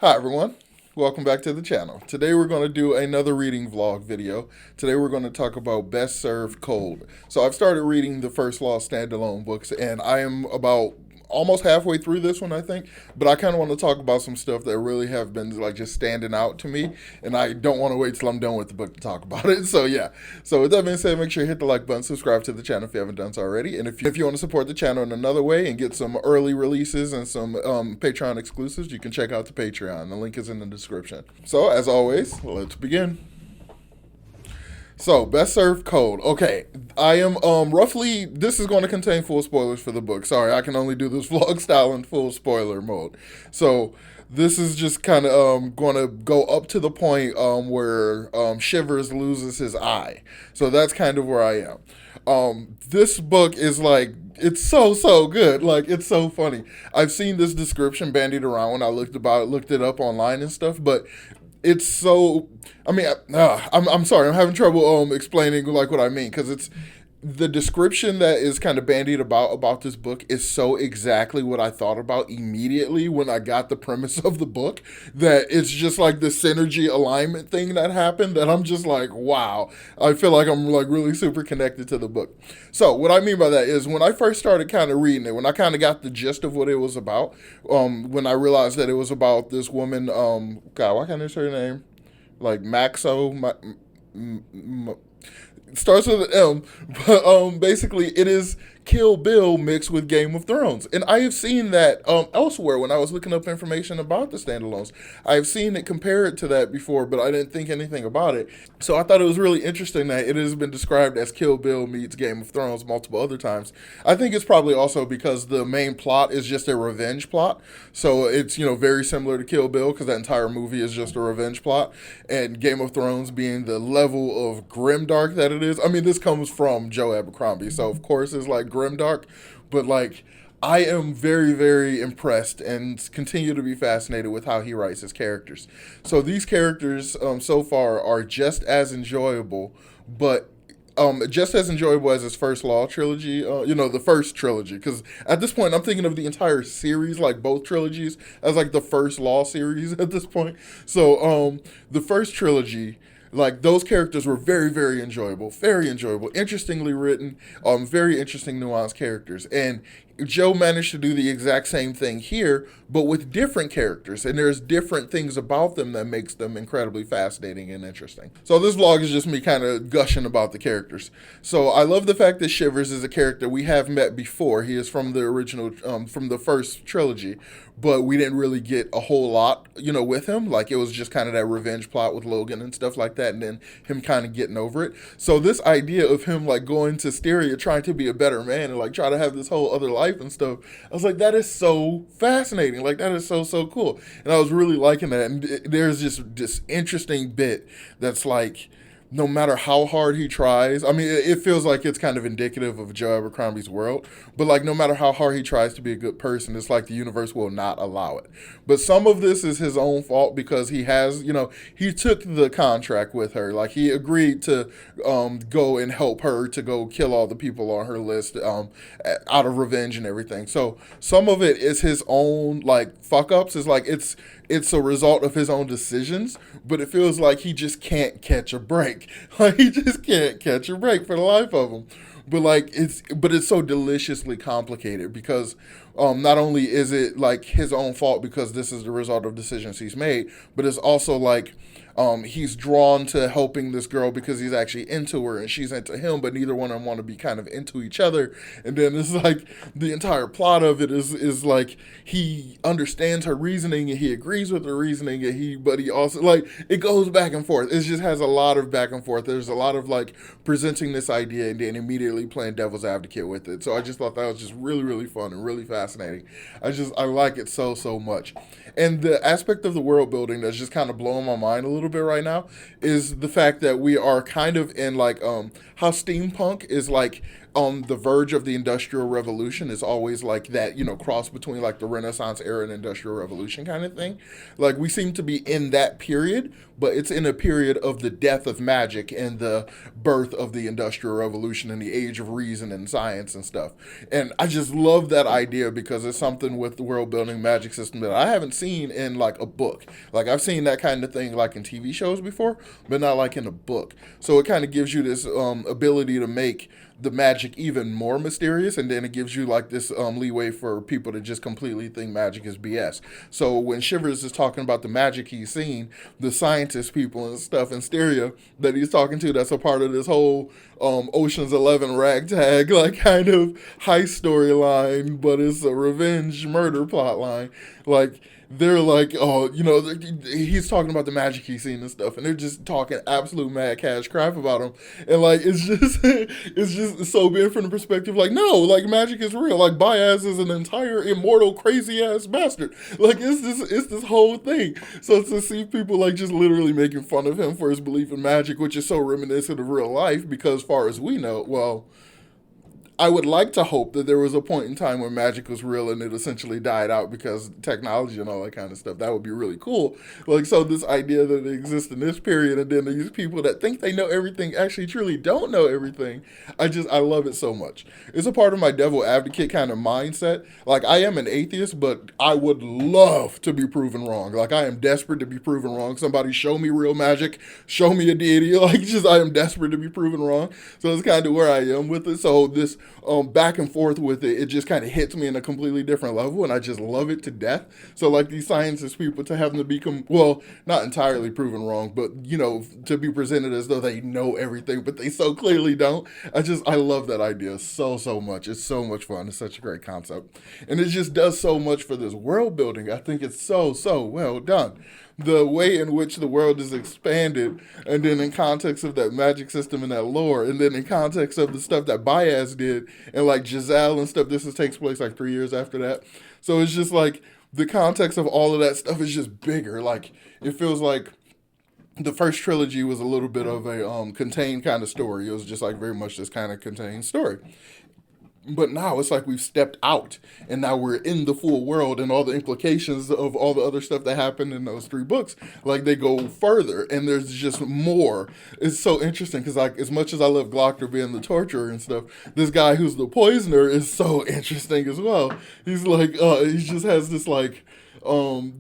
Hi everyone, welcome back to the channel. Today we're going to do another reading vlog video. Today we're going to talk about Best Served Cold. So I've started reading the First Law standalone books and I am about almost halfway through this one, I think, but I kind of want to talk about some stuff that really have been like just standing out to me, and I don't want to wait till I'm done with the book to talk about it. So yeah, so with that being said, make sure you hit the like button, subscribe to the channel if you haven't done so already, and if you want to support the channel in another way and get some early releases and some Patreon exclusives, you can check out the Patreon. The link is in the description. So as always, let's begin. So, Best Served Cold. Okay, I am roughly. This is going to contain full spoilers for the book. Sorry, I can only do this vlog style in full spoiler mode. So, this is just kind of going to go up to the point where Shivers loses his eye. So that's kind of where I am. This book is like it's so good. Like it's so funny. I've seen this description bandied around when I looked it up online and stuff, but it's so. I mean, I'm sorry. I'm having trouble explaining like what I mean because it's the description that is kind of bandied about this book is so exactly what I thought about immediately when I got the premise of the book, that it's just like the synergy alignment thing that happened that I'm just like, wow. I feel like I'm like really super connected to the book. So what I mean by that is when I first started kind of reading it, when I kind of got the gist of what it was about, when I realized that it was about this woman, God, why can't I say her name? Like Maxo, starts with an M, but basically it is Kill Bill mixed with Game of Thrones, and I have seen that elsewhere when I was looking up information about the standalones. I've seen it compared to that before, but I didn't think anything about it. So I thought it was really interesting that it has been described as Kill Bill meets Game of Thrones multiple other times. I think it's probably also because the main plot is just a revenge plot, so it's very similar to Kill Bill because that entire movie is just a revenge plot, and Game of Thrones being the level of grimdark that it is. I mean, this comes from Joe Abercrombie, so of course it's like grimdark, but like I am very impressed and continue to be fascinated with how he writes his characters. So these characters so far are just as enjoyable, but just as enjoyable as his First Law trilogy, the first trilogy, because at this point I'm thinking of the entire series, like both trilogies, as like the First Law series at this point. So the first trilogy, like those characters were very enjoyable, interestingly written, very interesting nuanced characters, and Joe managed to do the exact same thing here, but with different characters, and there's different things about them that makes them incredibly fascinating and interesting. So this vlog is just me kind of gushing about the characters. So I love the fact that Shivers is a character we have met before. He is from the original, from the first trilogy, but we didn't really get a whole lot, with him. Like it was just kind of that revenge plot with Logan and stuff like that, and then him kind of getting over it. So this idea of him like going to Styria, trying to be a better man and like try to have this whole other life and stuff, I was like, that is so fascinating. Like that is so cool, and I was really liking that. And there's just this interesting bit that's like, no matter how hard he tries, I mean, it feels like it's kind of indicative of Joe Abercrombie's world, but like no matter how hard he tries to be a good person, it's like the universe will not allow it. But some of this is his own fault because he has, he took the contract with her. Like he agreed to go and help her to go kill all the people on her list out of revenge and everything. So some of it is his own like fuck ups. It's like it's a result of his own decisions, but it feels like he just can't catch a break. Like he just can't catch a break for the life of him. But it's so deliciously complicated because not only is it like his own fault because this is the result of decisions he's made, but it's also like he's drawn to helping this girl because he's actually into her and she's into him, but neither one of them want to be kind of into each other. And then it's like the entire plot of it is like he understands her reasoning and he agrees with her reasoning, and but he also like it goes back and forth. It just has a lot of back and forth. There's a lot of like presenting this idea and then immediately playing devil's advocate with it. So I just thought that was just really fun and really fascinating. I like it so much. And the aspect of the world building that's just kind of blowing my mind a little bit right now is the fact that we are kind of in like how steampunk is like on the verge of the Industrial Revolution. Is always like that, cross between like the Renaissance era and Industrial Revolution kind of thing. Like we seem to be in that period, but it's in a period of the death of magic and the birth of the Industrial Revolution and the age of reason and science and stuff. And I just love that idea because it's something with the world building magic system that I haven't seen in like a book. Like I've seen that kind of thing like in TV shows before, but not like in a book. So it kind of gives you this ability to make the magic even more mysterious, and then it gives you like this leeway for people to just completely think magic is BS. So when Shivers is talking about the magic he's seen, the scientist people and stuff in Styria that he's talking to, that's a part of this whole Ocean's 11 ragtag like kind of heist storyline, but it's a revenge murder plot line. Like they're like, oh, he's talking about the magic he's seen and stuff, and they're just talking absolute mad cash crap about him, and like it's just it's just so being from the perspective like, no, like magic is real, like Baez is an entire immortal crazy ass bastard, like it's this whole thing. So to see people like just literally making fun of him for his belief in magic, which is so reminiscent of real life, because as far as we know, well, I would like to hope that there was a point in time when magic was real and it essentially died out because technology and all that kind of stuff. That would be really cool. Like, so this idea that it exists in this period, and then these people that think they know everything actually truly don't know everything. I love it so much. It's a part of my devil advocate kind of mindset. Like, I am an atheist, but I would love to be proven wrong. Like, I am desperate to be proven wrong. Somebody show me real magic, show me a deity. Like, just, I am desperate to be proven wrong. So it's kind of where I am with it. So this back and forth with it, it just kind of hits me in a completely different level, and I just love it to death. So like these scientist people, to have them to become, well, not entirely proven wrong, but to be presented as though they know everything, but they so clearly don't. I love that idea so much. It's so much fun. It's such a great concept, and it just does so much for this world building. I think it's so well done. The way in which the world is expanded, and then in context of that magic system and that lore, and then in context of the stuff that Baez did, and like Giselle and stuff, takes place like 3 years after that. So it's just like, the context of all of that stuff is just bigger. Like, it feels like the first trilogy was a little bit of a contained kind of story. It was just like very much this kind of contained story. But now it's like we've stepped out, and now we're in the full world, and all the implications of all the other stuff that happened in those three books, like they go further, and there's just more. It's so interesting because, like, as much as I love Glocker being the torturer and stuff, this guy who's the poisoner is so interesting as well. He's like, he just has this like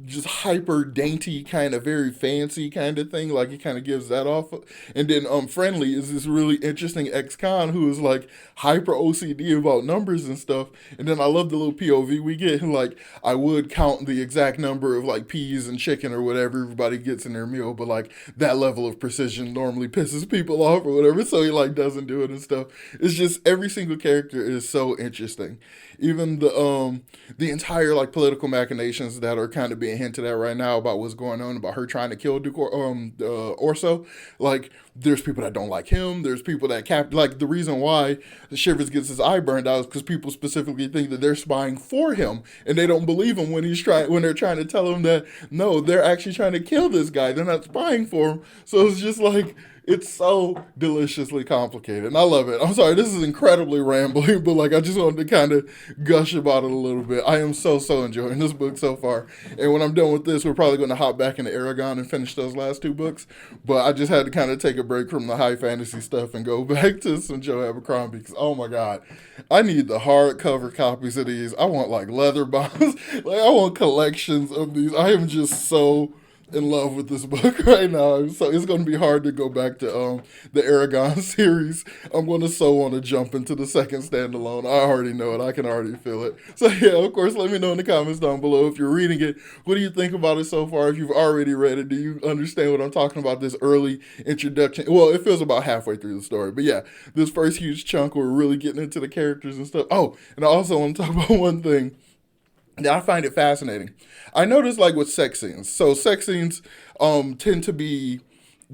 just hyper dainty kind of very fancy kind of thing, like he kind of gives that off. And then Friendly is this really interesting ex-con who is like hyper OCD about numbers and stuff. And then I love the little POV we get, like, I would count the exact number of like peas and chicken or whatever everybody gets in their meal, but like that level of precision normally pisses people off or whatever, so he like doesn't do it and stuff. It's just every single character is so interesting. Even the entire like political machinations that are kind of being hinted at right now about what's going on, about her trying to kill Orso. Like, there's people that don't like him. There's people that like, the reason why Shivers gets his eye burned out is because people specifically think that they're spying for him, and they don't believe him when they're trying to tell him that no, they're actually trying to kill this guy. They're not spying for him. So it's just like, it's so deliciously complicated, and I love it. I'm sorry, this is incredibly rambling, but like, I just wanted to kind of gush about it a little bit. I am so enjoying this book so far, and when I'm done with this, we're probably going to hop back into Aragon and finish those last two books. But I just had to kind of take a break from the high fantasy stuff and go back to some Joe Abercrombie, because oh my god, I need the hardcover copies of these. I want like leather bonds, like I want collections of these. I am just so in love with this book right now, so it's going to be hard to go back to the Aragon series. I'm going to want to jump into the second standalone. I already know it. I can already feel it. So yeah, of course, let me know in the comments down below if you're reading it. What do you think about it so far? If you've already read it, do you understand what I'm talking about? This early introduction. Well, it feels about halfway through the story, but yeah, this first huge chunk where we're really getting into the characters and stuff. Oh, and I also want to talk about one thing. Yeah, I find it fascinating. I noticed, like, with sex scenes. So sex scenes tend to be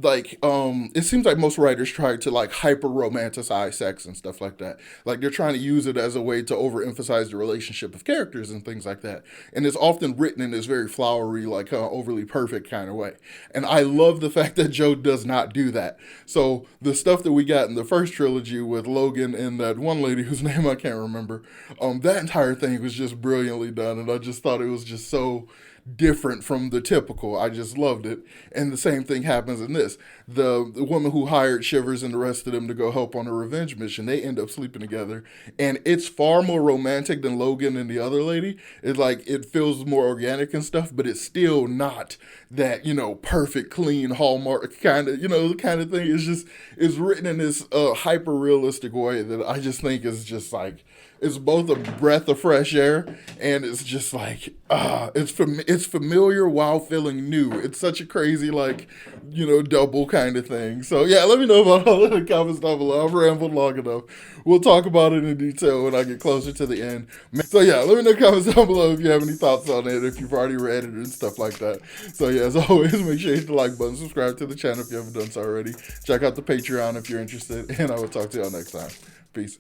like, it seems like most writers try to like hyper romanticize sex and stuff like that. Like, they're trying to use it as a way to overemphasize the relationship of characters and things like that. And it's often written in this very flowery, like overly perfect kind of way. And I love the fact that Joe does not do that. So the stuff that we got in the first trilogy with Logan and that one lady whose name I can't remember, that entire thing was just brilliantly done. And I just thought it was just so different from the typical. I just loved it. And the same thing happens in this. The woman who hired Shivers and the rest of them to go help on a revenge mission, they end up sleeping together. And it's far more romantic than Logan and the other lady. It's like it feels more organic and stuff, but it's still not that, perfect, clean, hallmark kind of, the kind of thing. It's written in this hyper realistic way that I just think is just like, it's both a breath of fresh air, and it's just like it's familiar while feeling new. It's such a crazy double kind of thing. So yeah, let me know about all in the comments down below. I've rambled long enough. We'll talk about it in detail when I get closer to the end. So yeah, let me know in the comments down below if you have any thoughts on it, if you've already read it and stuff like that. So yeah, as always, make sure you hit the like button, subscribe to the channel if you haven't done so already. Check out the Patreon if you're interested, and I will talk to y'all next time. Peace.